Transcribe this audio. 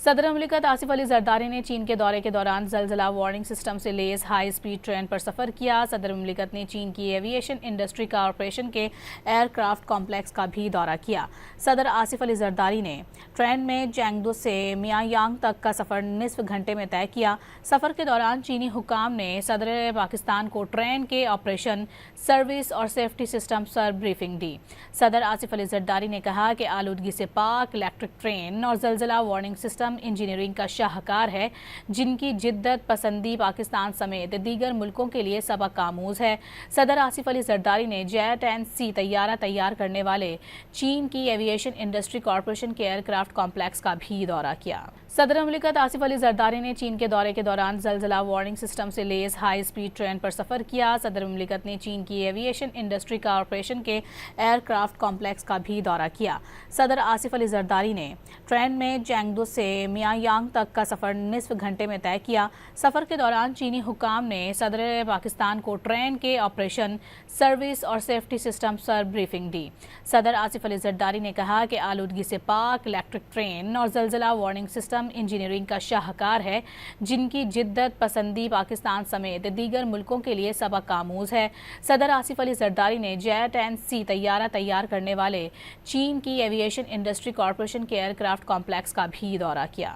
صدر مملکت آصف علی زرداری نے چین کے دورے کے دوران زلزلہ وارننگ سسٹم سے لیس ہائی سپیڈ ٹرین پر سفر کیا۔ صدر مملکت نے چین کی ایوی ایشن انڈسٹری کارپوریشن کے ایئر کرافٹ کمپلیکس کا بھی دورہ کیا۔ صدر آصف علی زرداری نے ٹرین میں چینگدو سے میانگ تک کا سفر نصف گھنٹے میں طے کیا۔ سفر کے دوران چینی حکام نے صدر پاکستان کو ٹرین کے آپریشن، سروس اور سیفٹی سسٹم پر بریفنگ دی۔ صدر آصف علی زرداری نے کہا کہ آلودگی سے پاک الیکٹرک ٹرین اور زلزلہ وارننگ سسٹم انجینئرنگ کا شاہکار ہے، جن کی جدت پسندی پاکستان سمیت دیگر ملکوں کے لیے سبق آموز ہے۔ صدر آصف علی زرداری نے جیٹ-10C طیارہ تیار کرنے والے چین کی ایوی ایشن انڈسٹری کارپوریشن کے ایئر کرافٹ کمپلیکس کا بھی دورہ کیا۔ صدر مملکت آصف علی زرداری نے چین کے دورے کے دوران زلزلہ وارننگ سسٹم سے لیس ہائی سپیڈ ٹرین پر سفر کیا۔ صدر مملکت نے چین کی ایوی ایشن انڈسٹری کارپوریشن کے ایئر کرافٹ کمپلیکس کا بھی دورہ کیا۔ صدر آصف علی زرداری نے ٹرین میں چینگدو سے میانگ تک کا سفر نصف گھنٹے میں طے کیا۔ سفر کے دوران چینی حکام نے صدر پاکستان کو ٹرین کے آپریشن، سروس اور سیفٹی سسٹم پر بریفنگ دی۔ صدر آصف علی زرداری نے کہا کہ آلودگی سے پاک الیکٹرک ٹرین اور زلزلہ وارننگ سسٹم انجینئرنگ کا شاہکار ہے، جن کی جدت پسندی پاکستان سمیت دیگر ملکوں کے لیے سبق آموز ہے۔ صدر آصف علی زرداری نے جیٹ-10C طیارہ تیار کرنے والے چین کی ایوی ایشن انڈسٹری کارپوریشن کے ایئر کرافٹ کمپلیکس کا بھی دورہ کیا۔